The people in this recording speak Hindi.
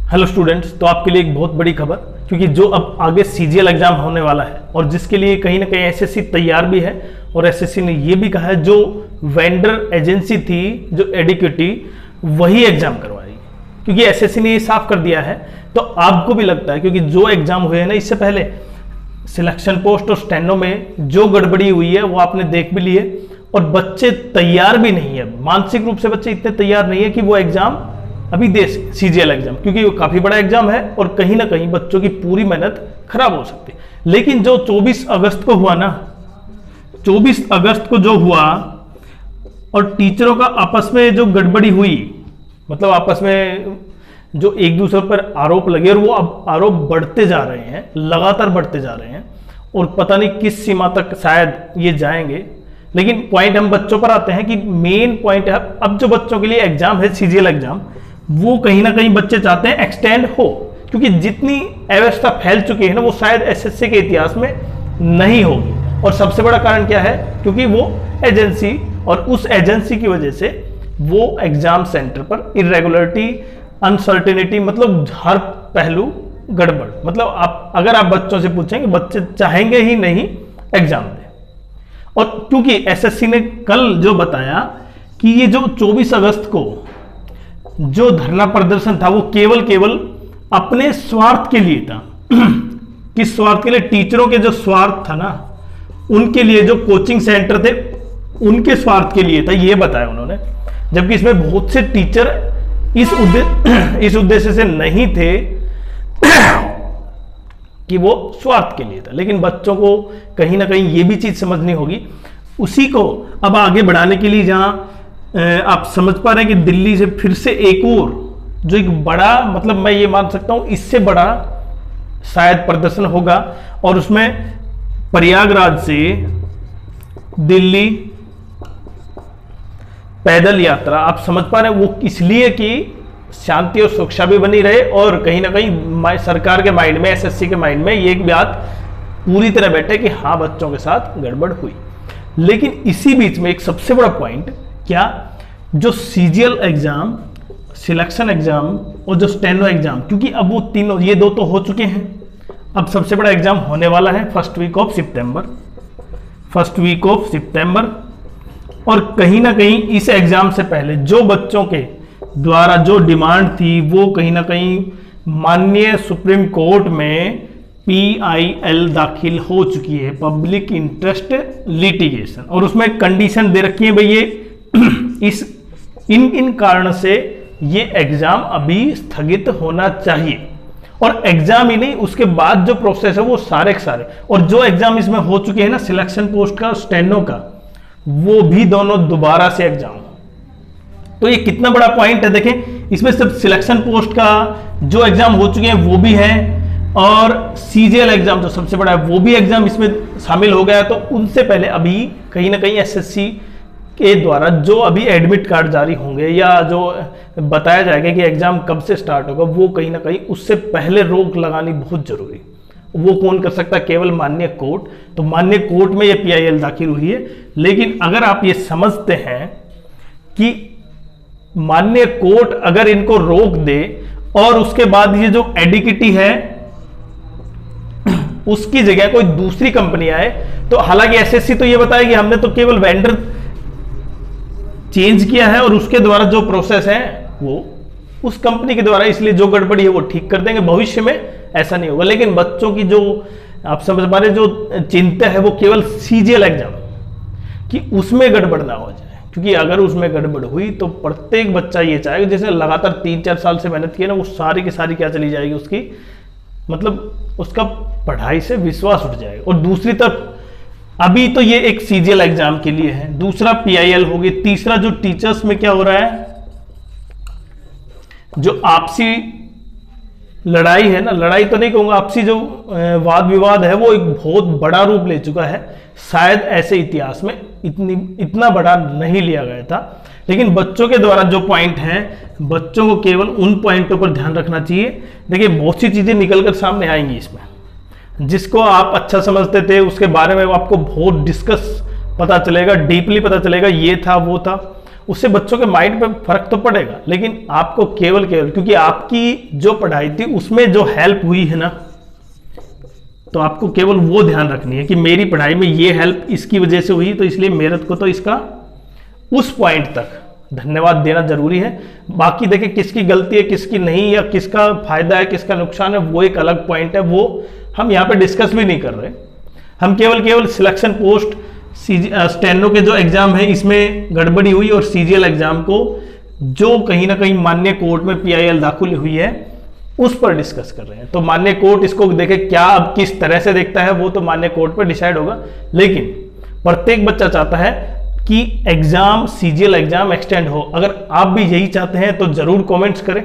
हेलो स्टूडेंट्स, तो आपके लिए एक बहुत बड़ी खबर, क्योंकि जो अब आगे सीजीएल एग्जाम होने वाला है और जिसके लिए कहीं ना कहीं एसएससी तैयार भी है और एसएससी ने ये भी कहा है जो वेंडर एजेंसी थी जो एडिक्विटी वही एग्जाम करवाएगी, क्योंकि एसएससी ने ये साफ कर दिया है। तो आपको भी लगता है, क्योंकि जो एग्जाम हुए हैं ना इससे पहले सिलेक्शन पोस्ट और स्टेनो में जो गड़बड़ी हुई है वो आपने देख भी ली है और बच्चे तैयार भी नहीं है, मानसिक रूप से बच्चे इतने तैयार नहीं है कि वो एग्जाम अभी दे सीजीएल एग्जाम, क्योंकि वो काफी बड़ा एग्जाम है और कहीं ना कहीं बच्चों की पूरी मेहनत खराब हो सकती है। लेकिन जो 24 अगस्त को हुआ ना, 24 अगस्त को जो हुआ और टीचरों का आपस में जो गड़बड़ी हुई, मतलब आपस में जो एक दूसरे पर आरोप लगे और वो अब आरोप बढ़ते जा रहे हैं, लगातार बढ़ते जा रहे हैं और पता नहीं किस सीमा तक शायद ये जाएंगे। लेकिन पॉइंट हम बच्चों पर आते हैं कि मेन पॉइंट है अब जो बच्चों के लिए एग्जाम है सीजीएल एग्जाम, वो कहीं ना कहीं बच्चे चाहते हैं एक्सटेंड हो, क्योंकि जितनी अव्यवस्था फैल चुकी है ना वो शायद एसएससी के इतिहास में नहीं होगी। और सबसे बड़ा कारण क्या है, क्योंकि वो एजेंसी और उस एजेंसी की वजह से वो एग्जाम सेंटर पर इरेगुलरिटी, अनसर्टेनिटी, मतलब हर पहलू गड़बड़, मतलब आप अगर आप बच्चों से पूछेंगे बच्चे चाहेंगे ही नहीं एग्जाम दें। और क्योंकि एसएससी ने कल जो बताया कि ये जो 24 अगस्त को जो धरना प्रदर्शन था वो केवल अपने स्वार्थ के लिए था। किस स्वार्थ के लिए? टीचरों के जो स्वार्थ था ना, उनके लिए, जो कोचिंग सेंटर थे उनके स्वार्थ के लिए था, ये बताया उन्होंने। जबकि इसमें बहुत से टीचर इस उद्देश्य से नहीं थे कि वो स्वार्थ के लिए था। लेकिन बच्चों को कहीं ना कहीं ये भी चीज समझनी होगी। उसी को अब आगे बढ़ाने के लिए जहां आप समझ पा रहे हैं कि दिल्ली से फिर से एक और जो एक बड़ा, मतलब मैं ये मान सकता हूं इससे बड़ा शायद प्रदर्शन होगा, और उसमें प्रयागराज से दिल्ली पैदल यात्रा, आप समझ पा रहे हैं, वो इसलिए कि शांति और सुरक्षा भी बनी रहे और कहीं ना कहीं सरकार के माइंड में, एसएससी के माइंड में ये बात पूरी तरह बैठे कि हाँ बच्चों के साथ गड़बड़ हुई। लेकिन इसी बीच में एक सबसे बड़ा पॉइंट क्या, जो सीजीएल एग्जाम, सिलेक्शन एग्जाम और जो स्टेनो एग्जाम, क्योंकि अब वो तीनों, ये दो तो हो चुके हैं, अब सबसे बड़ा एग्जाम होने वाला है फर्स्ट वीक ऑफ सितंबर। और कहीं ना कहीं इस एग्जाम से पहले जो बच्चों के द्वारा जो डिमांड थी वो कहीं ना कहीं माननीय सुप्रीम कोर्ट में PIL दाखिल हो चुकी है, पब्लिक इंटरेस्ट लिटिगेशन, और उसमें कंडीशन दे रखी है भाई ये इन कारण से ये एग्जाम अभी स्थगित होना चाहिए। और एग्जाम ही नहीं, उसके बाद जो प्रोसेस है वो सारे के सारे, और जो एग्जाम इसमें हो चुके हैं ना सिलेक्शन पोस्ट का, स्टेनो का, वो भी दोनों दोबारा से एग्जाम। तो ये कितना बड़ा पॉइंट है, देखें इसमें सिर्फ सिलेक्शन पोस्ट का जो एग्जाम हो चुके हैं वो भी है, और सीजीएल एग्जाम जो सबसे बड़ा है वो भी एग्जाम इसमें शामिल हो गया। तो उनसे पहले अभी कहीं ना कहीं एसएससी के द्वारा जो अभी एडमिट कार्ड जारी होंगे या जो बताया जाएगा कि एग्जाम कब से स्टार्ट होगा, वो कहीं ना कहीं उससे पहले रोक लगानी बहुत जरूरी। वो कौन कर सकता है? केवल माननीय कोर्ट। तो माननीय कोर्ट में ये PIL दाखिल हुई है। लेकिन अगर आप ये समझते हैं कि माननीय कोर्ट अगर इनको रोक दे और उसके बाद ये जो एडिक्विटी है उसकी जगह कोई दूसरी कंपनी आए, तो हालांकि एसएससी तो ये बताएगी हमने तो केवल वेंडर चेंज किया है और उसके द्वारा जो प्रोसेस है वो उस कंपनी के द्वारा, इसलिए जो गड़बड़ी है वो ठीक कर देंगे, भविष्य में ऐसा नहीं होगा। लेकिन बच्चों की जो आप समझ पा रहे, जो चिंता है वो केवल सीजीएल एग्जाम कि उसमें गड़बड़ ना हो जाए, क्योंकि अगर उसमें गड़बड़ हुई तो प्रत्येक बच्चा ये चाहेगा, जैसे लगातार 3-4 साल से मेहनत की है ना, वो सारी की सारी क्या चली जाएगी उसकी, मतलब उसका पढ़ाई से विश्वास उठ जाएगा। और दूसरी तरफ अभी तो ये एक सीजीएल एग्जाम के लिए है, दूसरा PIL होगी, तीसरा जो टीचर्स में क्या हो रहा है, जो आपसी लड़ाई है ना, लड़ाई तो नहीं कहूंगा, आपसी जो वाद विवाद है वो एक बहुत बड़ा रूप ले चुका है। शायद ऐसे इतिहास में इतना बड़ा नहीं लिया गया था। लेकिन बच्चों के द्वारा जो पॉइंट है, बच्चों को केवल उन पॉइंटों पर ध्यान रखना चाहिए। देखिए बहुत सी चीजें निकलकर सामने आएंगी इसमें, जिसको आप अच्छा समझते थे उसके बारे में आपको बहुत डिस्कस पता चलेगा, डीपली पता चलेगा, ये था वो था। उससे बच्चों के माइंड पे फर्क तो पड़ेगा, लेकिन आपको केवल क्योंकि आपकी जो पढ़ाई थी उसमें जो हेल्प हुई है ना, तो आपको केवल वो ध्यान रखनी है कि मेरी पढ़ाई में ये हेल्प इसकी वजह से हुई, तो इसलिए मेरे को तो इसका उस पॉइंट तक धन्यवाद देना जरूरी है। बाकी देखिए किसकी गलती है किसकी नहीं, या किसका फायदा है किसका नुकसान है, वो एक अलग पॉइंट है, वो हम यहाँ पे डिस्कस भी नहीं कर रहे। हम केवल सिलेक्शन पोस्ट स्टेनो के जो एग्जाम है इसमें गड़बड़ी हुई, और सीजीएल एग्जाम को जो कहीं ना कहीं मान्य कोर्ट में पीआईएल दाखिल हुई है उस पर डिस्कस कर रहे हैं। तो मान्य कोर्ट इसको देखे क्या अब किस तरह से देखता है, वो तो मान्य कोर्ट पर डिसाइड होगा, लेकिन प्रत्येक बच्चा चाहता है कि एग्जाम सीजीएल एग्जाम एक्सटेंड हो। अगर आप भी यही चाहते हैं तो जरूर कमेंट्स करें।